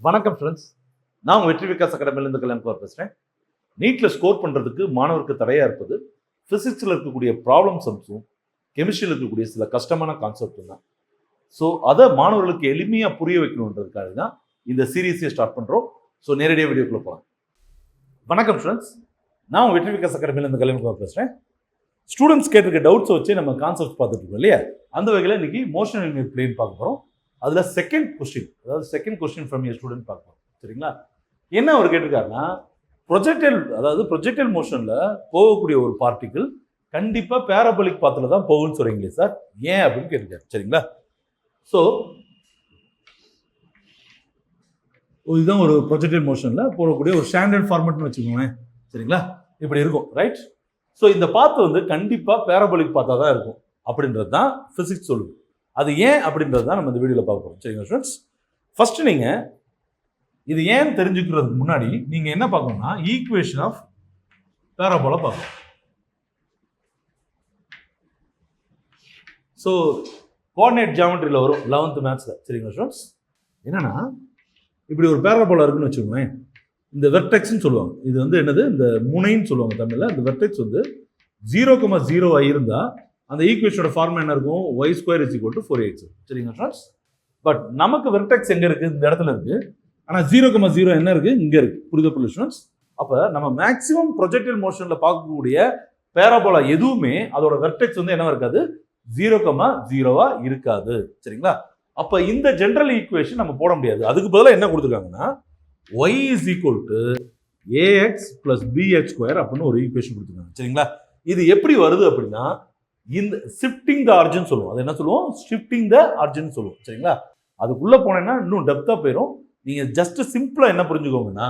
வணக்கம் ஃப்ரெண்ட்ஸ், நான் உங்கள் வெற்றி விகாஸ் அகாடமியிலேருந்து கல்யாணம் பேசுகிறேன். நீட்டில் ஸ்கோர் பண்ணுறதுக்கு மாணவருக்கு தடையாக இருப்பது ஃபிசிக்ஸில் இருக்கக்கூடிய ப்ராப்ளம் சம்ஸும் கெமிஸ்ட்ரியில் இருக்கக்கூடிய சில கஷ்டமான கான்செப்டும் தான். ஸோ அதை மாணவர்களுக்கு எளிமையாக புரிய வைக்கணுன்றதுக்காக தான் இந்த சீரீஸை ஸ்டார்ட் பண்ணுறோம். ஸோ நேரடியாக வீடியோக்குள்ளே போகலாம். வணக்கம் ஃப்ரெண்ட்ஸ், நான் உங்கள் வெற்றி விகாஸ் அகாடமியிலேருந்து கல்யாணம் பேசுகிறேன். ஸ்டூடெண்ட்ஸ் கேட்டிருக்க டவுட்ஸை வச்சு நம்ம கான்செப்ட் பார்த்துட்டு இருக்கோம் இல்லையா? அந்த வகையில் இன்னைக்கு மோஷன் இன் பிளேன் பார்க்க போகிறோம். அதில் second question from A student பார்க்கலாம். சரிங்களா? என்ன அவர் கேட்டிருக்காருன்னா, ப்ரொஜெக்டைல் மோஷனில் போகக்கூடிய ஒரு பார்ட்டிகிள் கண்டிப்பாக பேராபோலிக் பாத்தில் தான் போகும்னு சொல்கிறீங்களே சார், ஏன் அப்படின்னு கேட்டிருக்காரு. சரிங்களா? ஸோ இதுதான் ஒரு ப்ரொஜெக்டைல் மோஷனில் போகக்கூடிய ஒரு ஸ்டாண்டர்ட் ஃபார்மேட்னு வச்சுக்கோங்களேன். சரிங்களா? இப்படி இருக்கும், ரைட்? ஸோ இந்த பாத்து வந்து கண்டிப்பாக பேராபோலிக் பார்த்தா தான் இருக்கும் அப்படின்றது தான் ஃபிசிக்ஸ் சொல்லுது. அது ஏன் அப்படின்றது தான் நம்ம இந்த வீடியோவில் பார்க்க போகிறோம். சரிங்களா ஸ்டூடெண்ட்ஸ்? ஃபர்ஸ்ட் நீங்கள் இது ஏன் தெரிஞ்சுக்கிறதுக்கு முன்னாடி நீங்கள் என்ன பார்க்கணும்னா, ஈக்குவேஷன் ஆஃப் பேராபோலா பார்க்கணும். ஸோ கோஆர்டினேட் ஜியாமெட்ரியில் வரும் 11th மேத்ஸில். சரிங்களா ஸ்டூடெண்ட்ஸ்? என்னன்னா, இப்படி ஒரு பேராபோலா இருக்குன்னு வச்சுக்கோங்களேன். இந்த வெர்டெக்ஸ்ன்னு சொல்லுவாங்க. இது வந்து என்னது, இந்த முனைன்னு சொல்லுவாங்க தமிழில். இந்த வெர்டெக்ஸ் வந்து 0,0 இருந்தால் அந்த ஈக்குவேஷனோட ஃபார்முலா என்ன இருக்கும்? y² = 4ax. சரிங்களா ஸ்டூடெண்ட்ஸ்? பட் நமக்கு வெர்டெக்ஸ் எங்கே இருக்குது? இந்த இடத்துல இருக்குது. ஆனால் 0,0 என்ன இருக்குது? இங்கே இருக்குது. புரியுதா ஸ்டூடெண்ட்ஸ்? அப்போ நம்ம மேக்ஸிமம் ப்ரொஜெக்டைல் மோஷனில் பார்க்கக்கூடிய பேராபோலா எதுவுமே அதோட வெர்டெக்ஸ் வந்து என்ன இருக்காது? 0,0 இருக்காது. சரிங்களா? அப்போ இந்த ஜென்ரல் ஈக்குவேஷன் நம்ம போட முடியாது. அதுக்கு பதிலாக என்ன கொடுத்துருக்காங்கன்னா, y = ax + bx² அப்படின்னு ஒரு ஈக்குவேஷன் கொடுத்துருக்காங்க. சரிங்களா? இது எப்படி வருது அப்படின்னா, இந்த ஷிஃப்டிங் த ஆரிஜின் சொல்லுவோம். அது என்ன சொல்லுவோம்? ஷிஃப்டிங் த ஆரிஜின் சொல்லுவோம். சரிங்களா? அதுக்குள்ளே போனேன்னா இன்னும் டெப்த்தாக போயிடும். நீங்கள் ஜஸ்ட் சிம்பிளாக என்ன புரிஞ்சுக்கோங்கன்னா,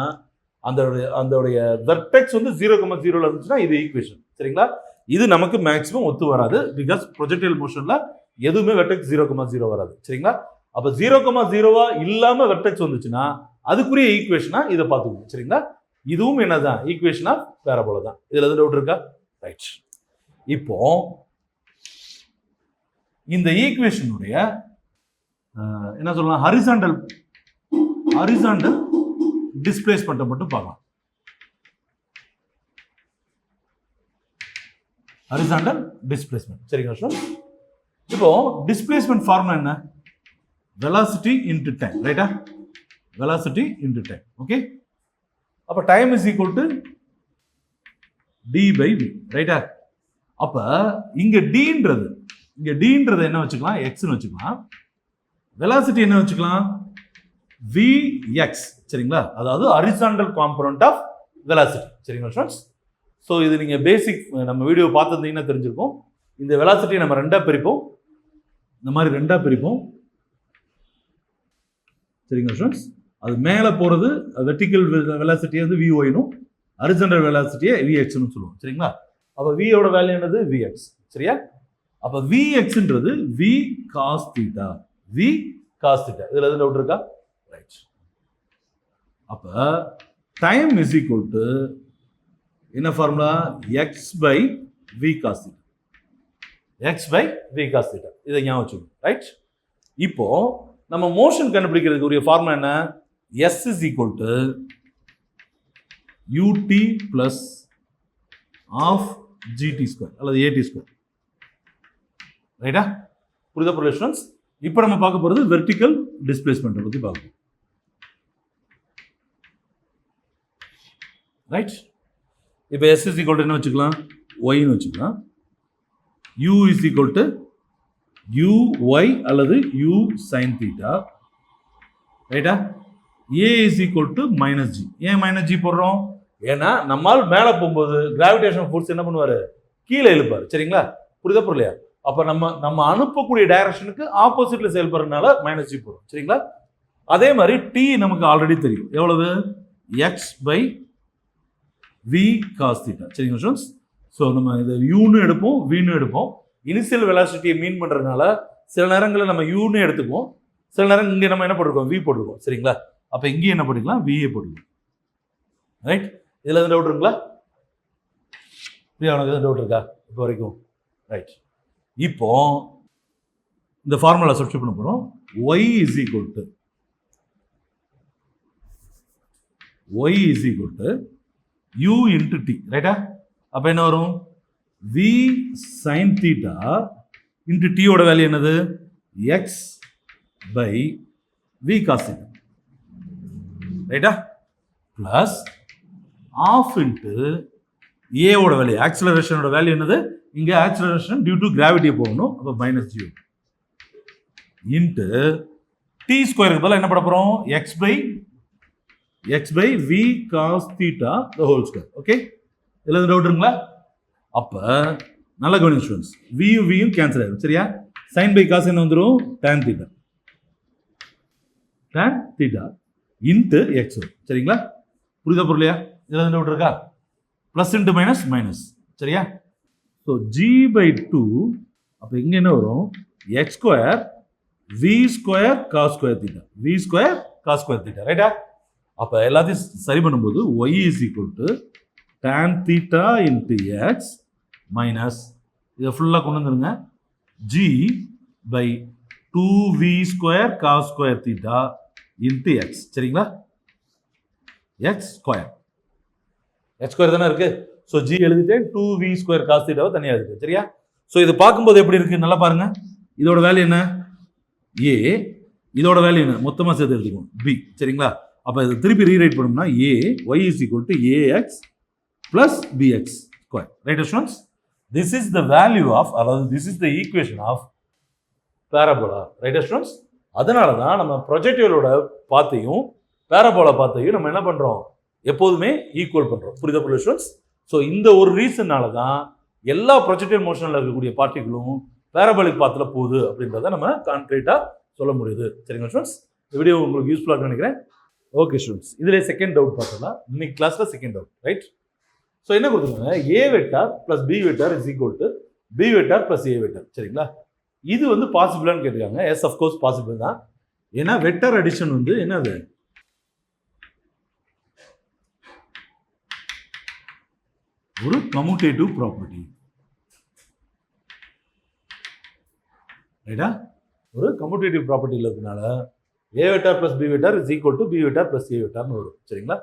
அதோடைய வெர்டெக்ஸ் வந்து 0,0 இருந்துச்சுன்னா இது ஈக்குவேஷன். சரிங்களா? இது நமக்கு மேக்ஸிமம் ஒத்து வராது. பிகாஸ் ப்ரொஜெக்டைல் மோஷனில் எதுவுமே வெர்டெக்ஸ் 0,0 வராது. சரிங்களா? அப்போ 0,0 இல்லாமல் வெர்டெக்ஸ் வந்துச்சுன்னா அதுக்குரிய ஈக்குவேஷனா இதை பார்த்துக்கணும். சரிங்களா? இதுவும் என்னதான் ஈக்குவேஷன் ஆஃப் பேராபோலா தான். இதில் எதுவும் டவுட் இருக்கா? ரைட். இப்போ இந்த ஈக்குவேஷனுடைய என்ன சொல்லலாம், ஹரிசாண்டல் டிஸ்பிளேஸ்மெண்ட்டை மட்டும் பார்க்கலாம். Horizontal displacement. சரிங்களா சார்? இப்போ டிஸ்பிளேஸ்மெண்ட் ஃபார்முலா என்ன? Velocity into time. ரைட்டா? Velocity into time. ஓகே. அப்போ time is equal to d/v. ரைட்டா? அப்போ இங்கே டீன்றது என்ன வச்சுக்கலாம்? எக்ஸ்ன்னு வச்சுக்கலாம். வெலாசிட்டி என்ன வச்சுக்கலாம்? vx. சரிங்களா? அதாவது ஹரிசாண்டல் காம்பனன்ட் ஆஃப் வெலாசிட்டி. சரிங்களா ஸ்டூடெண்ட்ஸ்? ஸோ இது நீங்கள் பேசிக் நம்ம வீடியோ பார்த்துருந்தீங்கன்னா தெரிஞ்சிருக்கும். இந்த வெலாசிட்டியை நம்ம ரெண்டாக பிரிப்போம். இந்த மாதிரி ரெண்டாக பிரிப்போம். சரிங்களா ஸ்டூடெண்ட்ஸ்? அது மேலே போகிறது வெர்டிக்கல் வெலாசிட்டியை வந்து vyனும், ஹரிசாண்டல் வெலாசிட்டியை vxன்னு சொல்லுவோம். சரிங்களா? அப்போ vயோட வேல்யூ என்னது? vx. சரியா? அப்போ vxன்றது v cos θ. இதில் எதுவும் டவுட் இருக்கா? ரைட். அப்போ டைம் இஸ் ஈக்குவல் டு என்ன formula? x/v cos θ. x/v cos θ. இதை ஞாபகம் வச்சுக்கணும். ரைட். இப்போ நம்ம மோஷன் கண்டுபிடிக்கிறதுக்கு உரிய ஃபார்முலா என்ன? s = ut + ½ gt² அல்லது at². ரைட்டா? புரியுதா ஸ்டூடெண்ட்ஸ்? இப்போ நம்ம பார்க்க போகிறது வெர்டிக்கல் டிஸ்பிளேஸ்மெண்ட்டை பற்றி பார்க்கணும். ரைட். இப்போ s = என்ன வச்சுக்கலாம்? yன்னு வச்சுக்கலாம். u = uy அல்லது u sin θ. ரைட்டா? a = -g. ஏன் -g போடுறோம்? ஏன்னா நம்மால் மேலே போகும்போது கிராவிடேஷன் ஃபோர்ஸ் என்ன பண்ணுவார்? கீழே இழுப்பார். சரிங்களா? புரியுதா புரியலையா? அப்போ நம்ம அனுப்பக்கூடிய டைரக்ஷனுக்கு ஆப்போசிட்ல செயல்படுறதுனால -g போடுறோம். சரிங்களா? அதே மாதிரி t நமக்கு ஆல்ரெடி தெரியும். எவ்வளவு? x/v cos θ. சரிங்களா ஸ்டூடெண்ட்ஸ்? ஸோ நம்ம இதை யூன்னு எடுப்போம், வின்னு எடுப்போம். இனிஷியல் வெலாசிட்டியை மீன் பண்ணுறதுனால சில நேரங்களில் நம்ம யூன்னு எடுத்துக்குவோம், சில நேரம் இங்கே நம்ம என்ன போட்டிருக்கோம்? v போட்டிருக்கோம். சரிங்களா? அப்போ இங்கேயும் என்ன பண்ணிக்கலாம்? va போட்டுக்கலாம். ரைட். இதில் எதுவும் டவுட் இருக்குங்களா? உனக்கு எதுவும் டவுட் இருக்கா இப்போ வரைக்கும்? ரைட். இப்போ இந்த ஃபார்முலா சப்ஸ்டிட்யூட் பண்ண போகிறோம். y = y is equal to u into t, ரைட்டா? அப்ப என்ன வரும்? v sin theta into t ஓட வேல்யூ என்னது? x by v cos theta, ரைட்டா? பிளஸ் ஆஃப் இன்ட்டு a ஓட வேல்யூ, ஆக்சிலரேஷனோட வேல்யூ என்னது? இங்க ஆக்சிலரேஷன் டியூ டு கிராவிட்டி போகணும், அப்ப மைனஸ் ஜி இன்ட்டு டி ஸ்கொயருக்கு பதிலாக என்ன பண்ண போறோம்? x by v cos theta the whole square. Okay, இதுல எதுவும் டவுட் இருக்குங்களா? அப்ப நல்ல கவனிங்க ஸ்டூடண்ட்ஸ், v கேன்சல் ஆயிடும், சரியா? sin by cos என்ன வந்துரும்? tan theta இன்ட்டு x, சரிங்களா? புரியுதா புரியலையா? இதுல எதுவும் டவுட் இருக்கா? பிளஸ் இன்ட்டு மைனஸ், சரியா? ஸோ g by 2, அப்போ இங்கே என்ன வரும்? x square v square cos square theta, v square cos square theta, ரைட்டா? அப்போ எல்லாத்தையும் சரி பண்ணும்போது y is equal to tan theta into x minus இதை ஃபுல்லாக கொண்டு வந்துருங்க g by 2v square cos square theta into x, சரிங்களா? x ஸ்கொயர் தானே இருக்கு. ஸோ ஜி எழுதிட்டேன், 2v ஸ்கொயர் காஸ் தீட்டாவை தனியாக இருக்கு, சரியா? ஸோ இது பார்க்கும்போது எப்படி இருக்கு? நல்லா பாருங்க. இதோட வேல்யூ என்ன? ஏ. இதோட வேல்யூ என்ன? மொத்தமாக சேர்த்து எடுத்துக்கணும், பி, சரிங்களா? அப்போ இது திருப்பி ரீரைட் பண்ணோம்னா a y is equal to a x plus b x square, right students? This is the value of, அதாவது this is the equation of parabola, right students? அதனால தான் நம்ம ப்ரொஜெக்டைலோட பாத்தையும் பேரபோலா பாத்தையும் நம்ம என்ன பண்றோம்? எப்போதுமே ஈக்குவல் பண்றோம். புரியுதா ஸ்டூடண்ட்ஸ்? ஸோ இந்த ஒரு ரீசன்னால தான் எல்லா ப்ரொஜெக்டைல் மோஷனில் இருக்கக்கூடிய பார்ட்டிகளும் பேரபாலிக் பாத்தில் போகுது அப்படின்றத நம்ம கான்கிரீட்டாக சொல்ல முடியுது, சரிங்களா ஸ்டூடண்ட்ஸ்? இந்த வீடியோ உங்களுக்கு யூஸ்ஃபுல்லாக நினைக்கிறேன். ஓகே ஸ்டூடண்ட்ஸ், இதில் செகண்ட் டவுட் பார்த்தலாம். இன்னைக்கு கிளாஸில் செகண்ட் டவுட், ரைட்? ஸோ என்ன கொடுத்துருக்காங்க? A vector plus b vector is equal to b vector plus a vector, சரிங்களா? இது வந்து பாசிபிளான்னு கேட்டிருக்காங்க. எஸ், அஃப்கோர்ஸ் பாசிபிள் தான். ஏன்னா வெக்டார் அடிஷன் வந்து என்னது? ஒரு கம்யூட்டேட்டிவ் ப்ராப்பர்ட்டி, ரைட்டா? ஒரு கம்யூட்டேட்டிவ் ப்ராப்பர்ட்டியில் இருக்கனால a vector plus b vector is equal to b vector plus a வெக்டார்னு வரும், சரிங்களா?